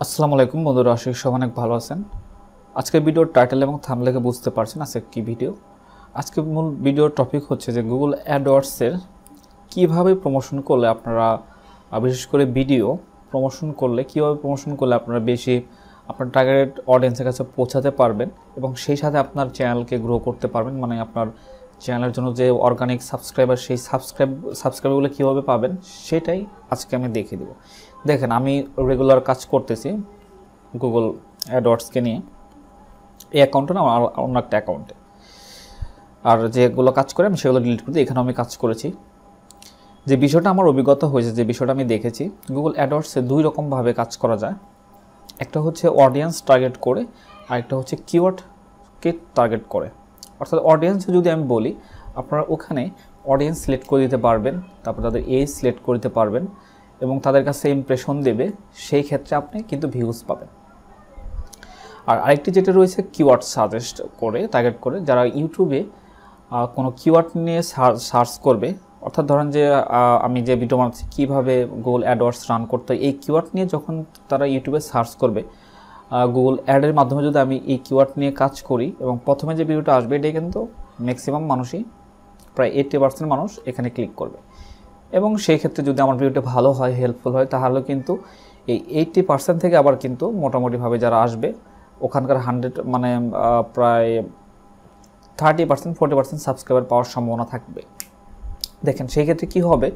আসসালামু আলাইকুম বন্ধুরা, আশা করি সবাই অনেক ভালো আছেন। আজকের ভিডিওর টাইটেল এবং থাম্বনেল দেখে বুঝতে পারছেন আজকে কি ভিডিও। আজকে মূল ভিডিওর টপিক হচ্ছে যে গুগল অ্যাডওয়ার্ডসের কীভাবে প্রমোশন করলে আপনারা, বিশেষ করে ভিডিও প্রমোশন করলে কীভাবে প্রমোশন করলে আপনারা বেশি আপনার টার্গেট অডিয়েন্সের কাছে পৌঁছাতে পারবেন এবং সেই সাথে আপনার চ্যানেলকে গ্রো করতে পারবেন। মানে আপনার চ্যানেলের জন্য যে অর্গানিক সাবস্ক্রাইবার, সেই সাবস্ক্রাইবারগুলো কীভাবে পাবেন সেটাই আজকে আমি দেখিয়ে দেবো। দেখেন, আমি রেগুলার কাজ করতেছি গুগল অ্যাডওয়ার্ডসকে নিয়ে, এই অ্যাকাউন্টে না, আমার অন্য একটা অ্যাকাউন্টে, আর যেগুলো কাজ করে আমি সেগুলো ডিলিট করে এখানে আমি কাজ করেছি। যে বিষয়টা আমার অভিজ্ঞতা হয়েছে, যে বিষয়টা আমি দেখেছি, গুগল অ্যাডওয়ার্ডসে দুই রকমভাবে কাজ করা যায়। একটা হচ্ছে অডিয়েন্স টার্গেট করে, আর একটা হচ্ছে কিওয়ার্ডকে টার্গেট করে। অর্থাৎ অডিয়েন্সে যদি আমি বলি, আপনারা ওখানে অডিয়েন্স সিলেক্ট করে দিতে পারবেন, তারপর তাদের এজ সিলেক্ট করে দিতে পারবেন এবং তাদের কাছে ইমপ্রেশন দেবে, সেই ক্ষেত্রে আপনি কিন্তু ভিউজ পাবেন। আর আরেকটি যেটা রয়েছে কিওয়ার্ড সাজেস্ট করে, টার্গেট করে, যারা ইউটিউবে কোনো কিওয়ার্ড নিয়ে সার্চ করবে। অর্থাৎ ধরেন যে আমি যে ভিডিও বানাচ্ছি কীভাবে গুগল অ্যাডওয়ার্ডস রান করতে হয়, এই কিওয়ার্ড নিয়ে যখন তারা ইউটিউবে সার্চ করবে, গুগল অ্যাডের মাধ্যমে যদি আমি এই কিওয়ার্ড নিয়ে কাজ করি এবং প্রথমে যে ভিডিওটা আসবে, এটাই কিন্তু ম্যাক্সিমাম মানুষই, প্রায় 80% মানুষ এখানে ক্লিক করবে। এবং সেই ক্ষেত্রে যদি আমার ভিডিওটা ভালো হয়, হেল্পফুল হয়, তাহলে কিন্তু এই 80% থেকে আবার কিন্তু মোটামুটিভাবে যারা আসবে, ওখানকার 100 মানে প্রায় 30% 40% সাবস্ক্রাইবার পাওয়ার সম্ভাবনা থাকবে। দেখেন, সেই ক্ষেত্রে কী হবে,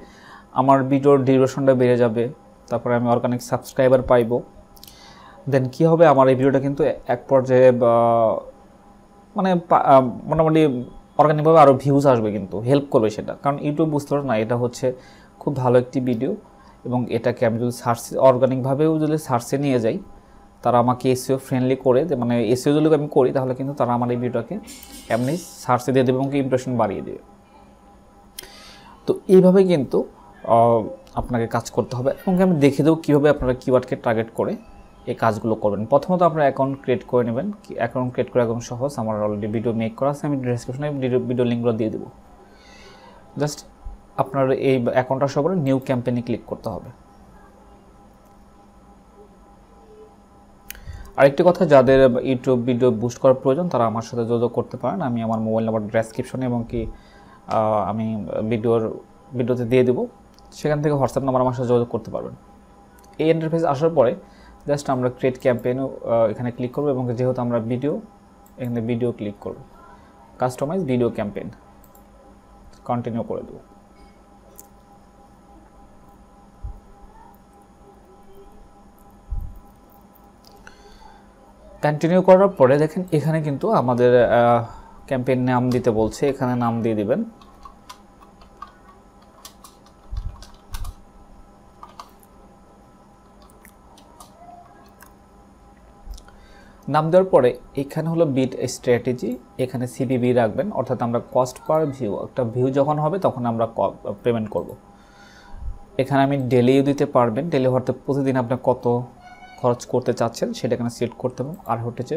আমার ভিডিওর ডিউরেশনটা বেড়ে যাবে, তারপরে আমি অর্গানিক সাবস্ক্রাইবার পাইব। দেন কী হবে, আমার এই ভিডিওটা কিন্তু এক পর্যায়ে মানে মোটামুটি অর্গানিকভাবে আরও ভিউজ আসবে, কিন্তু হেল্প করবে সেটা। কারণ ইউটিউব বুঝতে পারে না এটা হচ্ছে খুব ভালো একটি ভিডিও, এবং এটাকে আমি যদি অর্গানিকভাবেও যদি সার্চে নিয়ে যাই, তারা আমাকে এসইও ফ্রেন্ডলি করে, মানে এসইও যদি আমি করি, তাহলে কিন্তু তারা আমার এই ভিডিওটাকে এমনি সার্চে দিয়ে দেবে এবং ইমপ্রেশন বাড়িয়ে দেবে। তো এইভাবে কিন্তু আপনাকে কাজ করতে হবে, এবং আমি দেখে দেবো কীভাবে আপনারা কিওয়ার্ডকে টার্গেট করে এই কাজগুলো করবেন। প্রথমত আপনার অ্যাকাউন্ট ক্রিয়েট করে নেবেন। অ্যাকাউন্ট ক্রিয়েট করে একদম সহজ, আমার অলরেডি ভিডিও মেক করা আছে, আমি ডেসক্রিপশনে ভিডিও লিঙ্কগুলো দিয়ে দেবো। জাস্ট আপনার এই অ্যাকাউন্টটা সহ করে নিউ ক্যাম্পেইনে ক্লিক করতে হবে। আরেকটি কথা, যাদের ইউটিউব ভিডিও বুস্ট করার প্রয়োজন, তারা আমার সাথে যোগাযোগ করতে পারেন। আমি আমার মোবাইল নাম্বার ডেসক্রিপশনে এবং কি আমি ভিডিওতে দিয়ে দেবো, সেখান থেকে হোয়াটসঅ্যাপ নাম্বার আমার সাথে যোগাযোগ করতে পারবেন। এই ইন্টারফেস আসার পরে জাস্ট আমরা ক্রিয়েট ক্যাম্পেইনও এখানে ক্লিক করবো, এবং যেহেতু আমরা এখানে ভিডিও ক্লিক করব, কাস্টমাইজ ভিডিও ক্যাম্পেইন কন্টিনিউ করে দেবো। কন্টিনিউ করার পরে দেখেন, এখানে কিন্তু আমাদের ক্যাম্পেইন নাম দিতে বলছে, এখানে নাম দিয়ে দিবেন। নাম দেওয়ার পরে এখানে হলো বিট স্ট্র্যাটেজি, এখানে সিপিবি রাখবেন, অর্থাৎ আমরা কস্ট পার ভিউ, একটা ভিউ যখন হবে তখন আমরা পেমেন্ট করব। এখানে আমি ডেলিও দিতে পারবেন, ডেলি হতে প্রতিদিন আপনি কত খরচ করতে চাচ্ছেন সেটা এখানে সিলেক্ট করতে হবে। আর হচ্ছে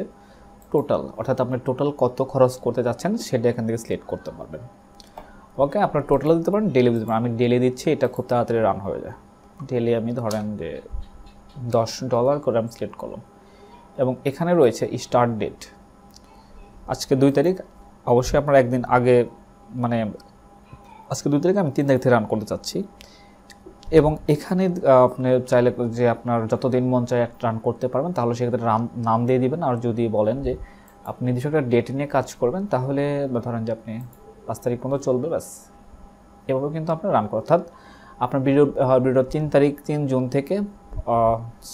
টোটাল, অর্থাৎ আপনি টোটাল কত খরচ করতে চাচ্ছেন সেটা এখান থেকে সিলেক্ট করতে পারবেন। ওকে, আপনার টোটালও দিতে পারেন, ডেলি দিতে পারেন। আমি ডেলি দিচ্ছি, এটা খুব তাড়াতাড়ি রান হয়ে যায়। ডেলি আমি ধরেন যে $10 করে আমি সিলেক্ট করলাম, এবং এখানে রয়েছে স্টার্ট ডেট, আজকে 2 তারিখ। অবশ্যই আপনার একদিন আগে, মানে আজকে 2 তারিখ, আমি 3 তারিখ থেকে রান করতে চাচ্ছি। এবং এখানে আপনি চাইলে যে আপনার যতদিন মন চায় রান করতে পারবেন, তাহলে সেক্ষেত্রে নাম দিয়ে দিবেন। আর যদি বলেন যে আপনি নির্দিষ্ট একটা ডেট নিয়ে কাজ করবেন, তাহলে ধরেন যে আপনি 5 তারিখ পর্যন্ত চলবে, ব্যাস। এভাবে কিন্তু আপনি রান করেন। অর্থাৎ আপনার ভিডিও 3 জুন থেকে,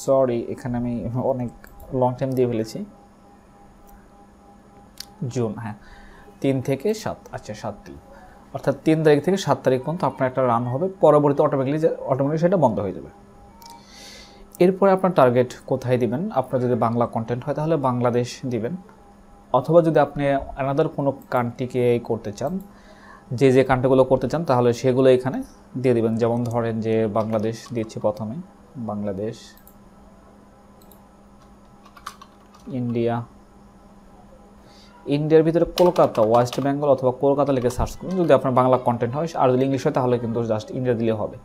সরি এখানে আমি অনেক লং টাইম দিয়ে ফেলেছি, জুন, হ্যাঁ 3 থেকে 7, আচ্ছা 7 দিন, অর্থাৎ 3 তারিখ থেকে 7 তারিখ পর্যন্ত আপনার একটা রান হবে। পরবর্তীতে অটোমেটিকলি সেটা বন্ধ হয়ে যাবে। এরপরে আপনার টার্গেট কোথায় দিবেন, আপনার যদি বাংলা কন্টেন্ট হয় তাহলে বাংলাদেশ দিবেন, অথবা যদি আপনি অ্যানাদার কোনো কান্ট্রিকে করতে চান, যে কান্ট্রিগুলো করতে চান, তাহলে সেগুলো এখানে দিয়ে দিবেন। যেমন ধরেন যে বাংলাদেশ দিচ্ছি প্রথমে, বাংলাদেশ, ইন্ডিয়ার ভিতরে কলকাতা, ওয়েস্ট বেঙ্গল অথবা কলকাতা লিখে সার্চ করুন যদি আপনার বাংলা কন্টেন্ট হয়। আর যদি ইংলিশ হয় তাহলে কিন্তু জাস্ট ইন্ডিয়া দিলে হবে,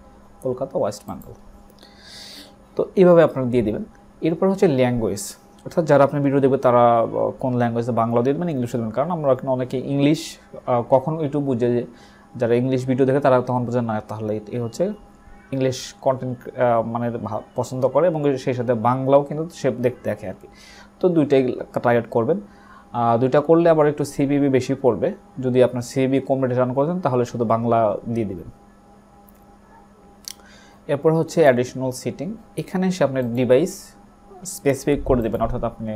কলকাতা, ওয়েস্ট বেঙ্গল। তো এইভাবে আপনারা দিয়ে দেবেন। এরপর হচ্ছে ল্যাঙ্গুয়েজ, অর্থাৎ যারা আপনি ভিডিও দেখবে তারা কোন ল্যাঙ্গুয়েজে, বাংলা দিয়ে দেবেন, ইংলিশে দেবেন, কারণ আমরা এখন অনেকে ইংলিশ কখন ইউটিউব বুঝে যে যারা ইংলিশ ভিডিও দেখে তারা তখন বোঝে না, তাহলে এই হচ্ছে ইংলিশ কন্টেন্ট মানে পছন্দ করে, এবং সেই সাথে বাংলাও কিন্তু সে দেখে আর কি। তো দুইটাই টার্গেট করবেন। দুইটা করলে আবার একটু সিবিবি বেশি পড়বে। যদি আপনার সিবি কম রেটে রান করেন তাহলে শুধু বাংলা দিয়ে দিবেন। এরপর হচ্ছে অ্যাডিশনাল সিটিং, এখানে এসে আপনার ডিভাইস স্পেসিফিক করে দেবেন, অর্থাৎ আপনি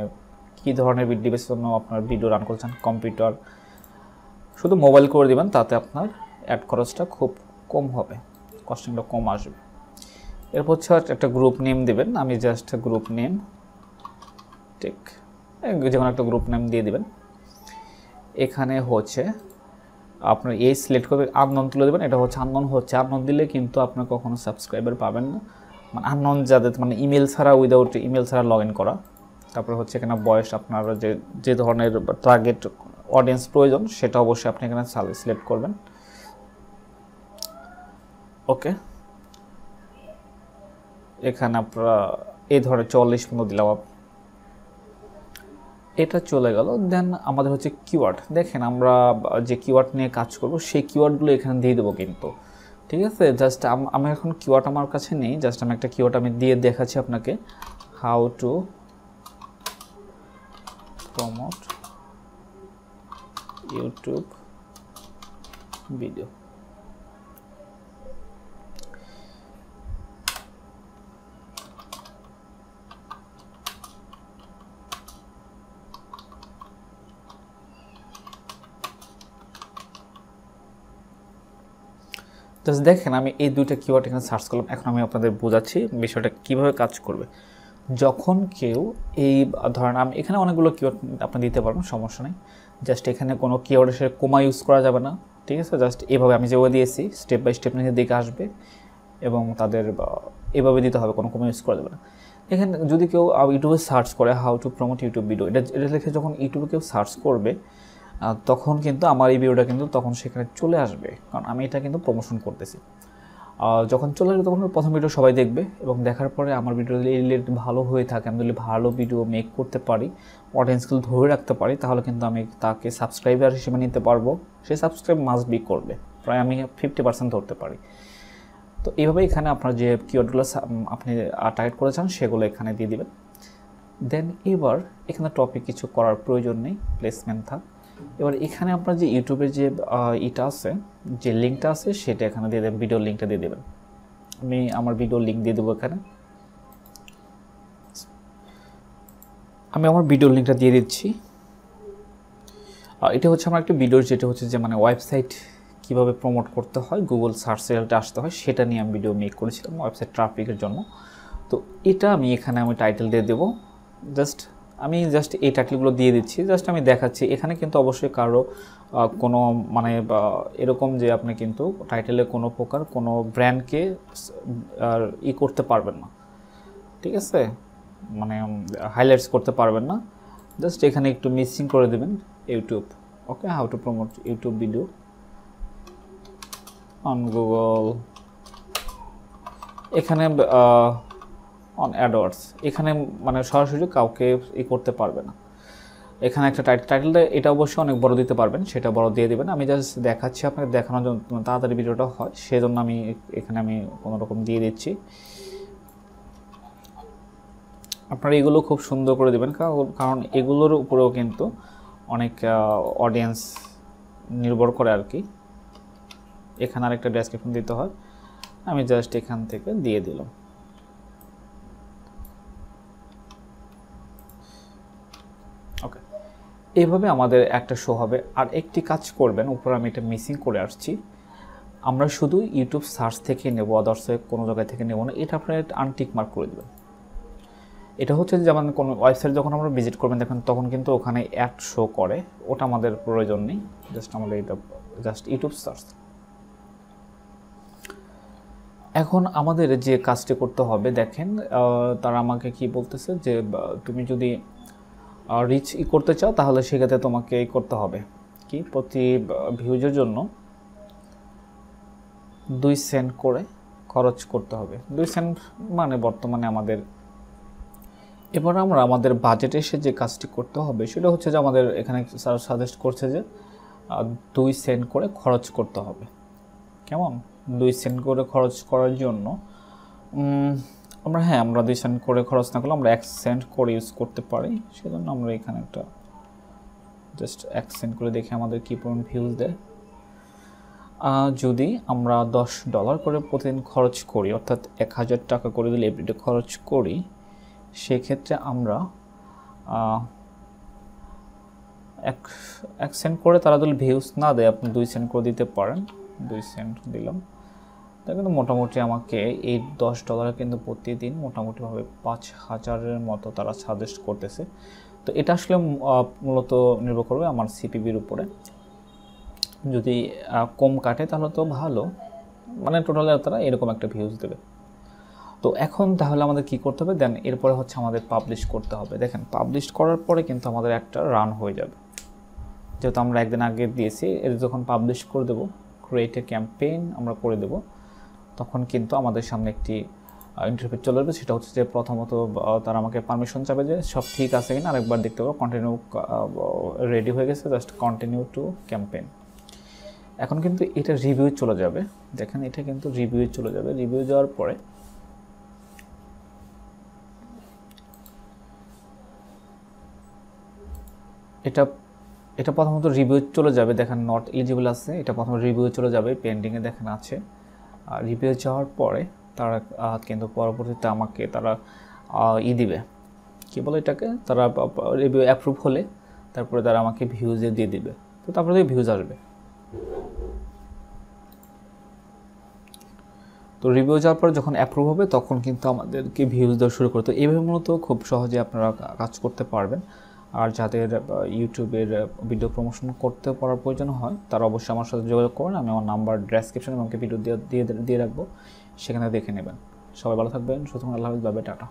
কী ধরনের ডিভাইসের জন্য আপনার ভিডিও রান করছেন, কম্পিউটার, শুধু মোবাইল করে দেবেন, তাতে আপনার অ্যাড খরচটা খুব কম হবে, কস্টিংটা কম আসবে। এরপর হচ্ছে একটা গ্রুপ নেম দেবেন, আমি জাস্ট গ্রুপ নেম, ঠিক যে কোনো একটা গ্রুপ নেম দিয়ে দেবেন। এখানে হচ্ছে আপনার এই সিলেক্ট করবে, আননোন তুলে দেবেন, এটা হচ্ছে আননোন, আননোন দিলে কিন্তু আপনার কখনো সাবস্ক্রাইবার পাবেন না, মানে আননোন যাদের মানে ইমেল ছাড়া, উইদাউট ইমেল ছাড়া লগ ইন করা। তারপরে হচ্ছে এখানে বয়স, আপনার যে ধরনের টার্গেট অডিয়েন্স প্রয়োজন সেটা অবশ্যই আপনি এখানে সিলেক্ট করবেন। ওকে, এখানে আপনারা এই ধরনের 40 পর্যন্ত দিলাম, এটা চলে গেল। দেন আমাদের হচ্ছে কিওয়ার্ড, দেখেন আমরা যে কিওয়ার্ড নিয়ে কাজ করব সেই কিওয়ার্ডগুলো এখানে দিয়ে দেবো কিন্তু, ঠিক আছে। জাস্ট আমি এখন কিওয়ার্ড আমার কাছে নেই, জাস্ট আমি একটা কিওয়ার্ড আমি দিয়ে দেখাচ্ছি আপনাকে, how to promote YouTube video. Just দেখেন আমি এই দুইটা কিওয়ার্ড এখানে সার্চ করলাম। এখন আমি আপনাদের বোঝাচ্ছি বিষয়টা কীভাবে কাজ করবে। যখন কেউ এই ধরেন, আমি এখানে অনেকগুলো কিওয়ার্ড আপনি দিতে পারবেন, সমস্যা নেই। জাস্ট এখানে কোনো কিওয়ার্ডের সাথে কোমা ইউজ করা যাবে না, ঠিক আছে। জাস্ট এভাবে আমি যেভাবে দিয়েছি স্টেপ বাই স্টেপ নিচে দিকে আসবে, এবং তাদের এভাবে দিতে হবে, কোনো কোমা ইউজ করা যাবে না। এখানে যদি কেউ ইউটিউবে সার্চ করে how to promote YouTube video, এটা লিখে যখন ইউটিউবে কেউ সার্চ করবে তখন কিন্তু আমার এই ভিডিওটা কিন্তু তখন সেখানে চলে আসবে, কারণ আমি এটা কিন্তু প্রমোশন করতেছি। যখন চলে আসবে তখন প্রথম ভিডিও সবাই দেখবে, এবং দেখার পরে আমার ভিডিও রিলেটেড ভালো হয়ে থাকে, আমি যদি ভালো ভিডিও মেক করতে পারি, অডিয়েন্সগুলো ধরে রাখতে পারি, তাহলে কিন্তু আমি তাকে সাবস্ক্রাইবার হিসেবে নিতে পারবো। সে সাবস্ক্রাইব মাস্ট বি করবে, প্রায় আমি 50% ধরতে পারি। তো এইভাবে এখানে আপনার যে কিওয়ার্ডগুলো আপনি টার্গেট করেছেন সেগুলো এখানে দিয়ে দিবেন। দেন এবার এখানে টপিক কিছু করার প্রয়োজন নেই, প্লেসমেন্ট থাক। এবার এখানে আপনার যে ইউটিউবের যে এটা আছে, যে লিঙ্কটা আছে সেটা এখানে দিয়ে দেবেন, ভিডিও লিঙ্কটা দিয়ে দেবেন। আমি আমার ভিডিও লিঙ্ক দিয়ে দেবো এখানে, আমি আমার ভিডিও লিঙ্কটা দিয়ে দিচ্ছি। এটা হচ্ছে আমার একটা ভিডিও, যেটা হচ্ছে যে মানে ওয়েবসাইট কীভাবে প্রমোট করতে হয়, গুগল সার্চ রেজাল্টে আসতে হয়, সেটা নিয়ে আমি ভিডিও মেক করেছিলাম ওয়েবসাইট ট্রাফিকের জন্য। তো এটা আমি এখানে টাইটেল দিয়ে দেবো। আমি এই টাইটেলগুলো দিয়ে দিচ্ছি, জাস্ট আমি দেখাচ্ছি। এখানে কিন্তু অবশ্যই কারো কোনো মানে এরকম যে আপনি কিন্তু টাইটেলে কোনো প্রকার কোনো ব্র্যান্ডকে করতে পারবেন না, ঠিক আছে, মানে হাইলাইটস করতে পারবেন না। জাস্ট এখানে একটু মিসিং করে দেবেন YouTube. Okay, how to promote YouTube video on Google, এখানে অন অ্যাডওয়ার্ডস, এখানে মানে সরাসরি কাউকে করতে পারবে না। এখানে একটা টাইটেলটা এটা অবশ্যই অনেক বড় দিতে পারবেন, সেটা বড় দিয়ে দেবেন। আমি জাস্ট দেখাচ্ছি আপনাকে, দেখানোর জন্য তাড়াতাড়ি ভিডিওটা হয় সেজন্য আমি এখানে কোনো রকম দিয়ে দিচ্ছি। আপনারা এগুলো খুব সুন্দর করে দেবেন, কারণ এগুলোর উপরেও কিন্তু অনেক অডিয়েন্স নির্ভর করে আর কি। এখানে আরেকটা ডেসক্রিপশন দিতে হয়, আমি জাস্ট এখান থেকে দিয়ে দিলাম। ওকে, এইভাবে আমাদের একটা শো হবে। আর একটি কাজ করবেন, উপরে আমি এটা মিসিং করে আসছি, আমরা শুধু ইউটিউব সার্চ থেকে নেব, আদার্সে কোনো জায়গায় থেকে নেব না। এটা আপনার আনটিক মার্ক করে দেবেন। এটা হচ্ছে যেমন কোনো ওয়েবসাইট যখন আমরা ভিজিট করবেন দেখেন তখন কিন্তু ওখানে অ্যাড শো করে, ওটা আমাদের প্রয়োজন নেই। জাস্ট আমাদের এটা জাস্ট ইউটিউব সার্চ। এখন আমাদের যে কাজটি করতে হবে, দেখেন তারা আমাকে কি বলতেছে যে তুমি যদি রিচ করতে চাও তাহলে সেক্ষেত্রে তোমাকে করতে হবে কি, প্রতি ভিউজের জন্য 2 সেন্ট করে খরচ করতে হবে। 2 সেন্ট মানে বর্তমানে আমাদের এবার আমরা আমাদের বাজেটে এসে যে কাজটি করতে হবে সেটা হচ্ছে যে আমাদের এখানে স্যার সাজেস্ট করছে যে 2 সেন্ট করে খরচ করতে হবে। কেমন 2 সেন্ট করে খরচ করার জন্য আমরা 2 সেন্ট করে খরচ না করলে আমরা 1 সেন্ট করে ইউজ করতে পারি। সেজন্য আমরা এখানে একটা জাস্ট 1 সেন্ট করে দেখে আমাদের কী পরিমাণ ভিউজ দেয়। যদি আমরা $10 করে প্রতিদিন খরচ করি, অর্থাৎ 1000 টাকা করে যদি এভরিডে খরচ করি, সেক্ষেত্রে আমরা 1 সেন্ট করে তারা যদি ভিউজ না দেয়, আপনি 2 সেন্ট করে দিতে পারেন। 2 সেন্ট দিলাম, তা কিন্তু মোটামুটি আমাকে এই $10 কিন্তু প্রতিদিন মোটামুটিভাবে 5000-এর মতো তারা সাজেস্ট করতেছে। তো এটা আসলে মূলত নির্ভর করবে আমার সিপিবির উপরে। যদি কম কাটে তাহলে তো ভালো, মানে টোটালে তারা এরকম একটা ভিউজ দেবে। তো এখন তাহলে আমাদের কি করতে হবে, দেন এরপরে হচ্ছে আমাদের পাবলিশ করতে হবে। দেখেন পাবলিশ করার পরে কিন্তু আমাদের একটা রান হয়ে যাবে, যেহেতু আমরা একদিন আগে দিয়েছি। এর যখন পাবলিশ করে দেবো, ক্রিয়েট এ ক্যাম্পেইন আমরা করে দেবো, তখন কিন্তু আমাদের সামনে একটি ইন্টারফেস চলে আসবে। সেটা হচ্ছে যে প্রথমত তারা আমাকে পারমিশন চাবে যে সব ঠিক আছে কিনা, আরেকবার দেখতে পাবো কন্টিনিউ রেডি হয়ে গেছে, জাস্ট কন্টিনিউ টু ক্যাম্পেইন। এখন কিন্তু এটা রিভিউ চলে যাবে। দেখেন এটা কিন্তু রিভিউ চলে যাবে। রিভিউ যাওয়ার পরে এটা প্রথমত রিভিউ চলে যাবে। দেখেন নট এলিজিবল আছে, এটা প্রথমে রিভিউ চলে যাবে, পেন্ডিংয়ে দেখেন আছে। আর রিভিউ যাওয়ার পরে তারা কিন্তু পরবর্তীতে আমাকে তারা দিবে, কী বলে এটাকে, তারা রিভিউ অ্যাপ্রুভ হলে তারপরে তারা আমাকে ভিউজে দিয়ে দিবে। তো তারপরে ভিউজ আসবে। তো রিভিউ যাওয়ার পরে যখন অ্যাপ্রুভ হবে তখন কিন্তু আমাদেরকে ভিউজ দেওয়া শুরু করতে। এইভাবে মূলত খুব সহজে আপনারা কাজ করতে পারবেন। আর যাদের ইউটিউবের ভিডিও প্রমোশন করতে পারার প্রয়োজন হয় তারা অবশ্যই আমার সাথে যোগাযোগ করেন। আমি আমার নাম্বার ডেসক্রিপশনে আমাকে ভিডিও দিয়ে রাখবো, সেখানে দেখে নেবেন। সবাই ভালো থাকবেন, সুতরাং আল্লাহ হাফেজ, বাই বাই, টাটা।